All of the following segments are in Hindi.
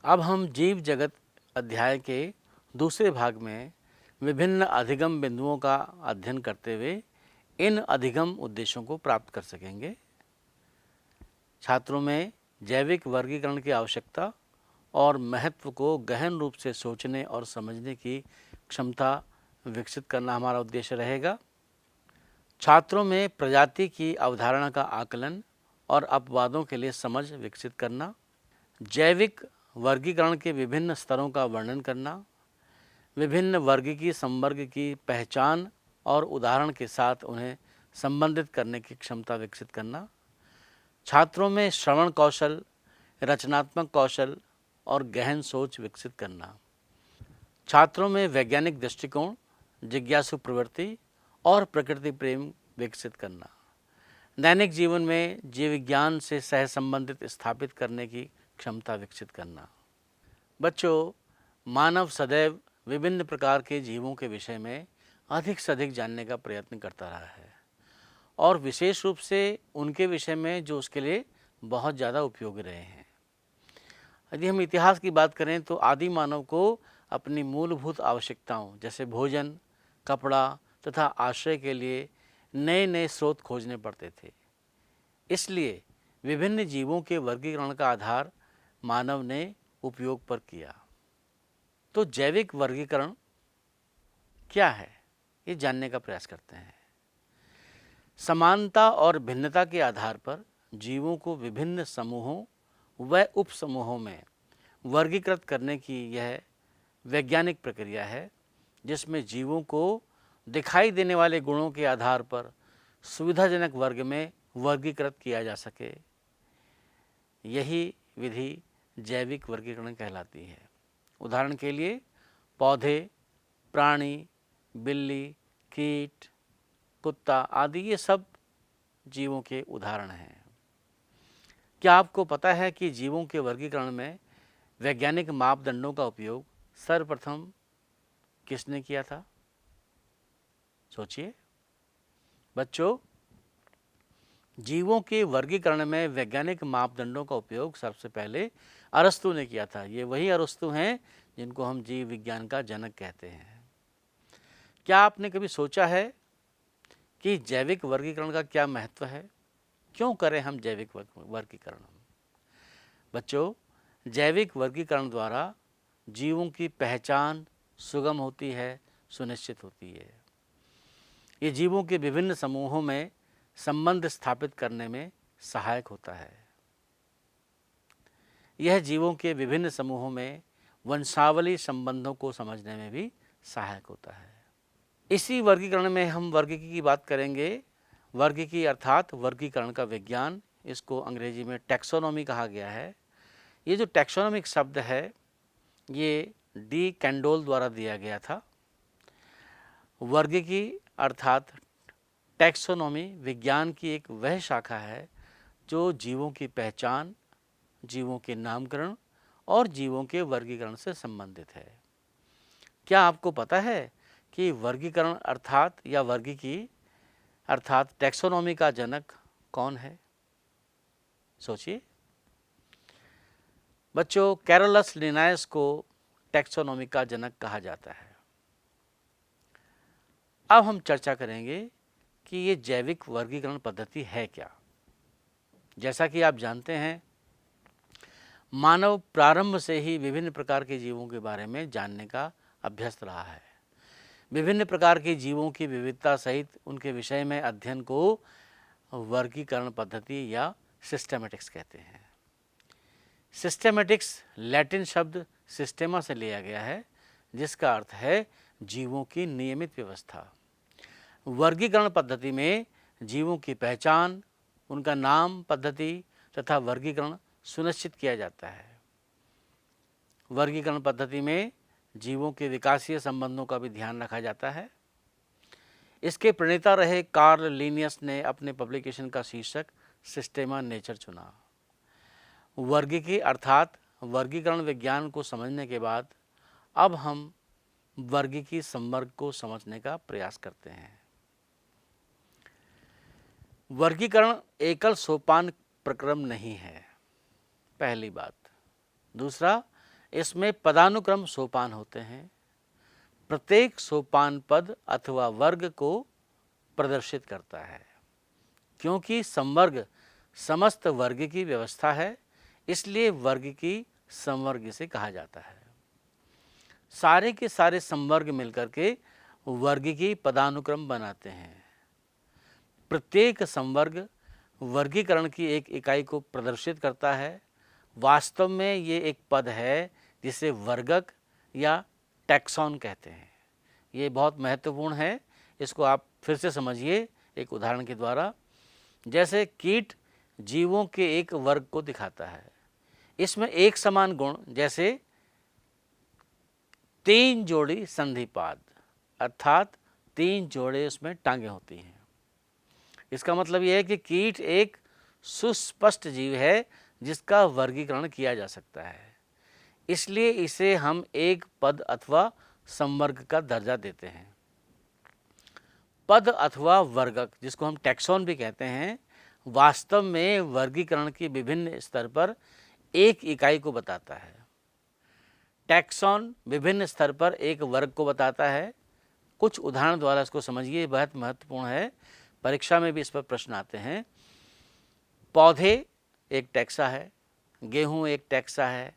अब हम जीव जगत अध्याय के दूसरे भाग में विभिन्न अधिगम बिंदुओं का अध्ययन करते हुए इन अधिगम उद्देश्यों को प्राप्त कर सकेंगे। छात्रों में जैविक वर्गीकरण की आवश्यकता और महत्व को गहन रूप से सोचने और समझने की क्षमता विकसित करना हमारा उद्देश्य रहेगा। छात्रों में प्रजाति की अवधारणा का आकलन और अपवादों के लिए समझ विकसित करना, जैविक वर्गीकरण के विभिन्न स्तरों का वर्णन करना, विभिन्न वर्गीकी संवर्ग की पहचान और उदाहरण के साथ उन्हें संबंधित करने की क्षमता विकसित करना, छात्रों में श्रवण कौशल, रचनात्मक कौशल और गहन सोच विकसित करना, छात्रों में वैज्ञानिक दृष्टिकोण, जिज्ञासु प्रवृत्ति और प्रकृति प्रेम विकसित करना, दैनिक जीवन में जीव विज्ञान से सह संबंधित स्थापित करने की क्षमता विकसित करना। बच्चों, मानव सदैव विभिन्न प्रकार के जीवों के विषय में अधिक से अधिक जानने का प्रयत्न करता रहा है और विशेष रूप से उनके विषय में जो उसके लिए बहुत ज़्यादा उपयोगी रहे हैं। यदि हम इतिहास की बात करें तो आदि मानव को अपनी मूलभूत आवश्यकताओं जैसे भोजन, कपड़ा तथा आश्रय के लिए नए नए स्रोत खोजने पड़ते थे। इसलिए विभिन्न जीवों के वर्गीकरण का आधार मानव ने उपयोग पर किया। तो जैविक वर्गीकरण क्या है, ये जानने का प्रयास करते हैं। समानता और भिन्नता के आधार पर जीवों को विभिन्न समूहों व उपसमूहों में वर्गीकृत करने की यह वैज्ञानिक प्रक्रिया है, जिसमें जीवों को दिखाई देने वाले गुणों के आधार पर सुविधाजनक वर्ग में वर्गीकृत किया जा सके। यही विधि जैविक वर्गीकरण कहलाती है। उदाहरण के लिए पौधे, प्राणी, बिल्ली, कीट, कुत्ता आदि ये सब जीवों के उदाहरण हैं। क्या आपको पता है कि जीवों के वर्गीकरण में वैज्ञानिक मापदंडों का उपयोग सर्वप्रथम किसने किया था? सोचिए बच्चों, जीवों के वर्गीकरण में वैज्ञानिक मापदंडों का उपयोग सबसे पहले अरस्तु ने किया था। ये वही अरस्तु हैं जिनको हम जीव विज्ञान का जनक कहते हैं। क्या आपने कभी सोचा है कि जैविक वर्गीकरण का क्या महत्व है? क्यों करें हम जैविक वर्गीकरण? बच्चों, जैविक वर्गीकरण द्वारा जीवों की पहचान सुगम होती है, सुनिश्चित होती है। ये जीवों के विभिन्न समूहों में संबंध स्थापित करने में सहायक होता है। यह जीवों के विभिन्न समूहों में वंशावली संबंधों को समझने में भी सहायक होता है। इसी वर्गीकरण में हम वर्गीकी की बात करेंगे। वर्गीकी अर्थात वर्गीकरण का विज्ञान, इसको अंग्रेजी में टैक्सोनॉमी कहा गया है। ये जो टैक्सोनॉमिक शब्द है ये डी कैंडोल द्वारा दिया गया था। वर्गीकी अर्थात टैक्सोनॉमी विज्ञान की एक वह शाखा है जो जीवों की पहचान, जीवों के नामकरण और जीवों के वर्गीकरण से संबंधित है। क्या आपको पता है कि वर्गीकरण अर्थात या वर्गीकी अर्थात टैक्सोनॉमी का जनक कौन है? सोचिए बच्चों, कैरोलस लिनायस को टैक्सोनॉमी का जनक कहा जाता है। अब हम चर्चा करेंगे कि ये जैविक वर्गीकरण पद्धति है क्या। जैसा कि आप जानते हैं, मानव प्रारंभ से ही विभिन्न प्रकार के जीवों के बारे में जानने का अभ्यस्त रहा है। विभिन्न प्रकार के जीवों की विविधता सहित उनके विषय में अध्ययन को वर्गीकरण पद्धति या सिस्टेमेटिक्स कहते हैं। सिस्टेमेटिक्स लैटिन शब्द सिस्टेमा से लिया गया है, जिसका अर्थ है जीवों की नियमित व्यवस्था। वर्गीकरण पद्धति में जीवों की पहचान, उनका नाम, पद्धति तथा वर्गीकरण सुनिश्चित किया जाता है। वर्गीकरण पद्धति में जीवों के विकासीय संबंधों का भी ध्यान रखा जाता है। इसके प्रणेता रहे कार्ल लिनियस ने अपने पब्लिकेशन का शीर्षक सिस्टेमा नेचर चुना। वर्गीकी अर्थात वर्गीकरण विज्ञान को समझने के बाद अब हम वर्गीकी संवर्ग को समझने का प्रयास करते हैं। वर्गीकरण एकल सोपान प्रक्रम नहीं है, पहली बात। दूसरा, इसमें पदानुक्रम सोपान होते हैं। प्रत्येक सोपान पद अथवा वर्ग को प्रदर्शित करता है। क्योंकि संवर्ग समस्त वर्ग की व्यवस्था है, इसलिए वर्ग की संवर्ग से कहा जाता है। सारे के सारे संवर्ग मिलकर के वर्ग की पदानुक्रम बनाते हैं। प्रत्येक संवर्ग वर्गीकरण की एक इकाई को प्रदर्शित करता है। वास्तव में ये एक पद है जिसे वर्गक या टैक्सॉन कहते हैं। ये बहुत महत्वपूर्ण है, इसको आप फिर से समझिए एक उदाहरण के द्वारा। जैसे कीट जीवों के एक वर्ग को दिखाता है। इसमें एक समान गुण, जैसे 3 जोड़ी संधिपाद, अर्थात 3 जोड़े उसमें टांगे होती हैं। इसका मतलब यह है कि कीट एक सुस्पष्ट जीव है जिसका वर्गीकरण किया जा सकता है, इसलिए इसे हम एक पद अथवा संवर्ग का दर्जा देते हैं। पद अथवा वर्गक, जिसको हम टैक्सॉन भी कहते हैं, वास्तव में वर्गीकरण की विभिन्न स्तर पर एक इकाई को बताता है। टैक्सॉन विभिन्न स्तर पर एक वर्ग को बताता है। कुछ उदाहरण द्वारा इसको समझिए, बहुत महत्वपूर्ण है, परीक्षा में भी इस पर प्रश्न आते हैं। पौधे एक टैक्सा है, गेहूं एक टैक्सा है,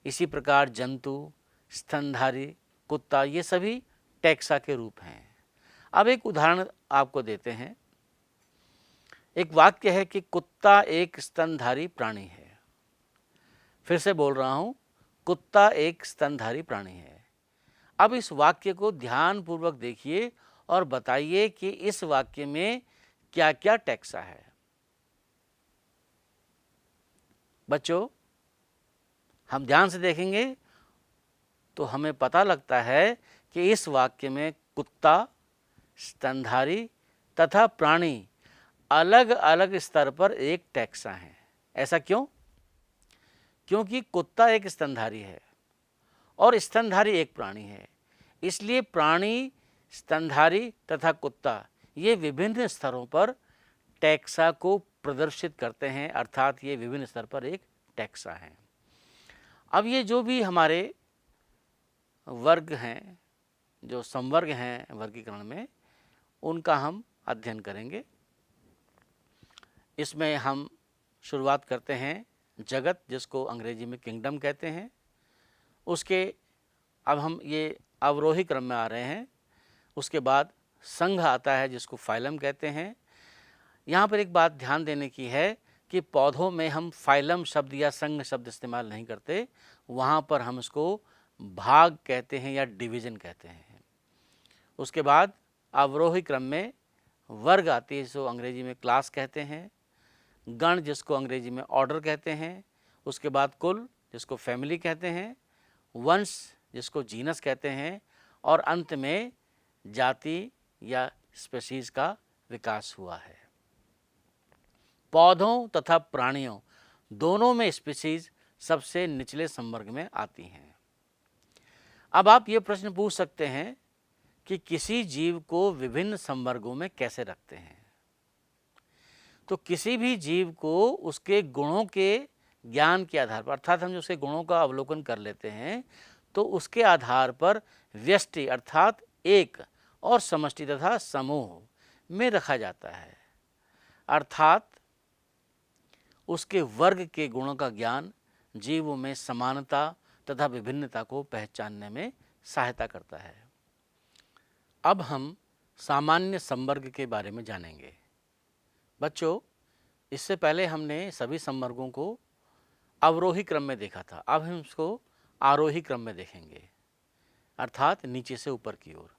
इसी प्रकार जंतु, स्तनधारी, कुत्ता, ये सभी टैक्सा के रूप हैं। अब एक उदाहरण आपको देते हैं। एक वाक्य है कि कुत्ता एक स्तनधारी प्राणी है। फिर से बोल रहा हूं, कुत्ता एक स्तनधारी प्राणी है। अब इस वाक्य को ध्यानपूर्वक देखिए और बताइए कि इस वाक्य में क्या क्या टैक्सा है। बच्चों, हम ध्यान से देखेंगे तो हमें पता लगता है कि इस वाक्य में कुत्ता, स्तनधारी तथा प्राणी अलग अलग स्तर पर एक टैक्सा है। ऐसा क्यों? क्योंकि कुत्ता एक स्तनधारी है और स्तनधारी एक प्राणी है, इसलिए प्राणी, स्तनधारी तथा कुत्ता ये विभिन्न स्तरों पर टैक्सा को प्रदर्शित करते हैं, अर्थात ये विभिन्न स्तर पर एक टैक्सा है। अब ये जो भी हमारे वर्ग हैं, जो संवर्ग हैं वर्गीकरण में, उनका हम अध्ययन करेंगे। इसमें हम शुरुआत करते हैं जगत, जिसको अंग्रेजी में किंगडम कहते हैं। उसके अब हम ये अवरोही क्रम में आ रहे हैं। उसके बाद संघ आता है, जिसको फाइलम कहते हैं। यहाँ पर एक बात ध्यान देने की है कि पौधों में हम फाइलम शब्द या संघ शब्द इस्तेमाल नहीं करते, वहाँ पर हम इसको भाग कहते हैं या डिवीज़न कहते हैं। उसके बाद अवरोही क्रम में वर्ग आती है, जिसको अंग्रेजी में क्लास कहते हैं। गण, जिसको अंग्रेजी में ऑर्डर कहते हैं। उसके बाद कुल, जिसको फैमिली कहते हैं। वंश, जिसको जीनस कहते हैं। और अंत में जाति या स्पीशीज का विकास हुआ है। पौधों तथा प्राणियों दोनों में स्पीशीज सबसे निचले संवर्ग में आती हैं। अब आप ये प्रश्न पूछ सकते हैं कि किसी जीव को विभिन्न संवर्गों में कैसे रखते हैं। तो किसी भी जीव को उसके गुणों के ज्ञान के आधार पर, अर्थात हम जो उसके गुणों का अवलोकन कर लेते हैं, तो उसके आधार पर व्यष्टि अर्थात एक और समष्टि तथा समूह में रखा जाता है। अर्थात उसके वर्ग के गुणों का ज्ञान जीवों में समानता तथा विभिन्नता को पहचानने में सहायता करता है। अब हम सामान्य संवर्ग के बारे में जानेंगे। बच्चों, इससे पहले हमने सभी संवर्गों को अवरोही क्रम में देखा था। अब हम इसको आरोही क्रम में देखेंगे, अर्थात नीचे से ऊपर की ओर।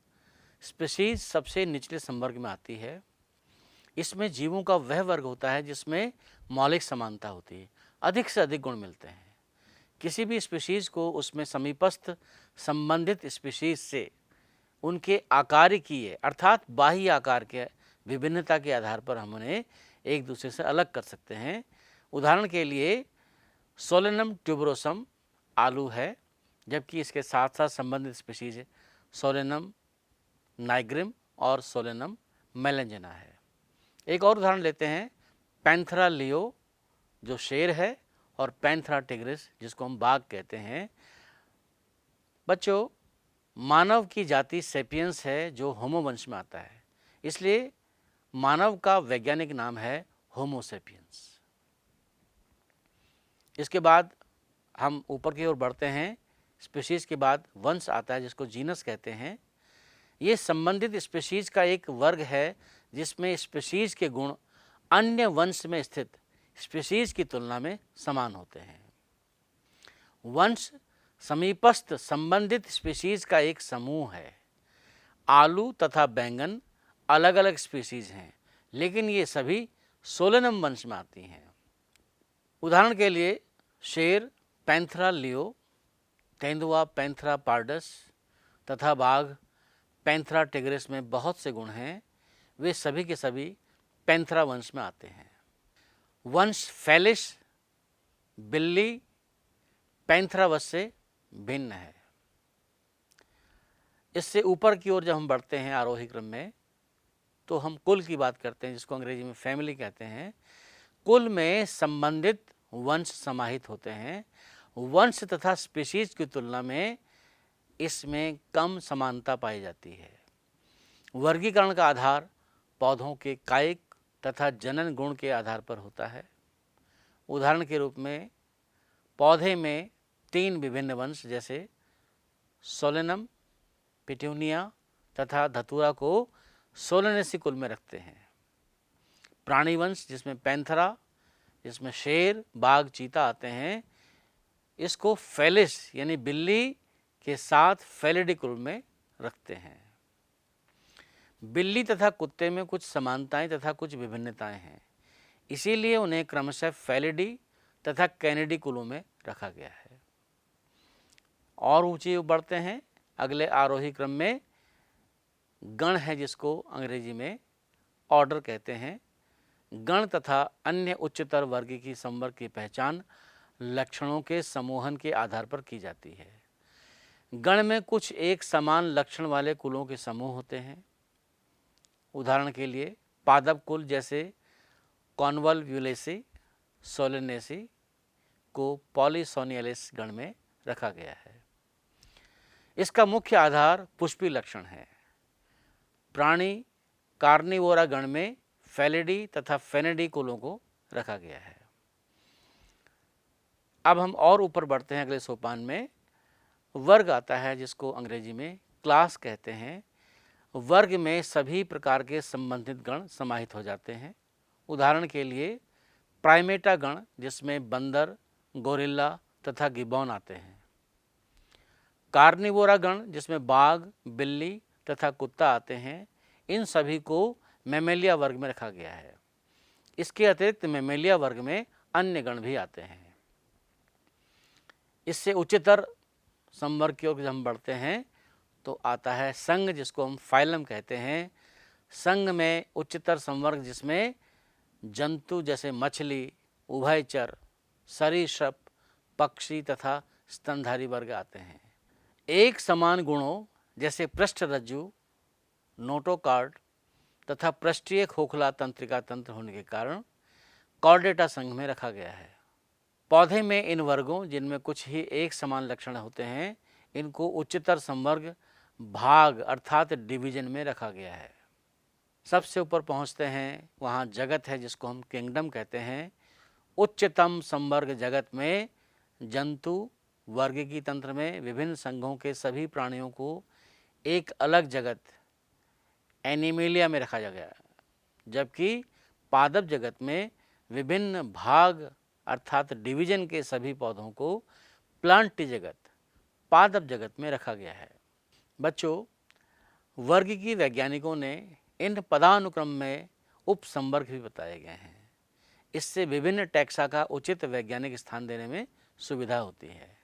स्पीशीज सबसे निचले संवर्ग में आती है। इसमें जीवों का वह वर्ग होता है जिसमें मौलिक समानता होती है, अधिक से अधिक गुण मिलते हैं। किसी भी स्पीशीज को उसमें समीपस्थ संबंधित स्पीशीज से उनके आकारिकीय अर्थात बाह्य आकार के विभिन्नता के आधार पर हम उन्हें एक दूसरे से अलग कर सकते हैं। उदाहरण के लिए सोलेनम ट्यूबरोसम आलू है, जबकि इसके साथ साथ संबंधित स्पीशीज है सोलेनम नाइग्रिम और सोलेनम मेलेंजेना है। एक और उदाहरण लेते हैं, पैंथरा लियो जो शेर है और पैंथरा टिग्रिस जिसको हम बाघ कहते हैं, बच्चों, मानव की जाति सेपियंस है जो होमो वंश में आता है, इसलिए मानव का वैज्ञानिक नाम है होमो सेपियंस। इसके बाद हम ऊपर की ओर बढ़ते हैं। स्पीशीज के बाद वंश आता है जिसको जीनस कहते हैं। ये संबंधित स्पीशीज का एक वर्ग है जिसमें स्पीशीज के गुण अन्य वंश में स्थित स्पीशीज की तुलना में समान होते हैं। वंश समीपस्थ संबंधित स्पीशीज का एक समूह है। आलू तथा बैंगन अलग अलग स्पीशीज हैं, लेकिन ये सभी सोलेनम वंश में आती हैं। उदाहरण के लिए शेर पैंथरा लियो, तेंदुआ पैंथरा पार्डस तथा बाघ पैंथरा टिग्रिस में बहुत से गुण हैं। वे सभी के सभी पैंथरा वंश में आते हैं। वंश फेलिस बिल्ली पैंथरा वंश से भिन्न है। इससे ऊपर की ओर जब हम बढ़ते हैं आरोही क्रम में, तो हम कुल की बात करते हैं जिसको अंग्रेजी में फैमिली कहते हैं। कुल में संबंधित वंश समाहित होते हैं। वंश तथा स्पीशीज की तुलना में इसमें कम समानता पाई जाती है। वर्गीकरण का आधार पौधों के कायिक तथा जनन गुण के आधार पर होता है। उदाहरण के रूप में पौधे में 3 विभिन्न वंश जैसे सोलेनम, पिट्यूनिया तथा धतूरा को सोलेनेसी कुल में रखते हैं। प्राणी वंश जिसमें पैंथरा, जिसमें शेर, बाघ, चीता आते हैं, इसको फेलिस यानी बिल्ली के साथ फेलिडी कुल में रखते हैं। बिल्ली तथा कुत्ते में कुछ समानताएं तथा कुछ विभिन्नताएं हैं, इसीलिए उन्हें क्रमशः फेलिडी तथा कैनिडी कुलों में रखा गया है। और ऊंची बढ़ते हैं। अगले आरोही क्रम में गण है जिसको अंग्रेजी में ऑर्डर कहते हैं। गण तथा अन्य उच्चतर वर्ग की संवर्ग की पहचान लक्षणों के समूहन के आधार पर की जाती है। गण में कुछ एक समान लक्षण वाले कुलों के समूह होते हैं। उदाहरण के लिए पादप कुल जैसे कॉन्वोल्व्यूलेसी, सोलेनेसी को पॉलीसोनियलिस गण में रखा गया है। इसका मुख्य आधार पुष्पी लक्षण है। प्राणी कार्निवोरा गण में फेलिडी तथा फेनिडी कुलों को रखा गया है। अब हम और ऊपर बढ़ते हैं। अगले सोपान में वर्ग आता है जिसको अंग्रेजी में क्लास कहते हैं। वर्ग में सभी प्रकार के संबंधित गण समाहित हो जाते हैं। उदाहरण के लिए प्राइमेटा गण जिसमें बंदर, गोरिल्ला तथा गिबॉन आते हैं। कार्निवोरा गण जिसमें बाघ, बिल्ली तथा कुत्ता आते हैं। इन सभी को मैमेलिया वर्ग में रखा गया है। इसके अतिरिक्त मैमेलिया वर्ग में अन्य गण भी आते हैं। इससे उच्चतर संवर्ग की ओर हम बढ़ते हैं तो आता है संघ जिसको हम फाइलम कहते हैं। संघ में उच्चतर संवर्ग जिसमें जंतु जैसे मछली, उभयचर, सरीसृप, पक्षी तथा स्तनधारी वर्ग आते हैं। एक समान गुणों जैसे पृष्ठरज्जु, नोटोकार्ड तथा पृष्ठीय खोखला तंत्रिका तंत्र होने के कारण कॉर्डेटा संघ में रखा गया है। पौधे में इन वर्गों जिनमें कुछ ही एक समान लक्षण होते हैं, इनको उच्चतर संवर्ग भाग अर्थात डिवीजन में रखा गया है। सबसे ऊपर पहुंचते हैं, वहाँ जगत है जिसको हम किंगडम कहते हैं। उच्चतम संवर्ग जगत में जंतु वर्गीकी तंत्र में विभिन्न संघों के सभी प्राणियों को एक अलग जगत एनिमेलिया में रखा गया, जबकि पादप जगत में विभिन्न भाग अर्थात डिवीजन के सभी पौधों को प्लांट जगत पादप जगत में रखा गया है। बच्चों, वर्गीकी वैज्ञानिकों ने इन पदानुक्रम में उपसंवर्ग भी बताए गए हैं। इससे विभिन्न टैक्सा का उचित वैज्ञानिक स्थान देने में सुविधा होती है।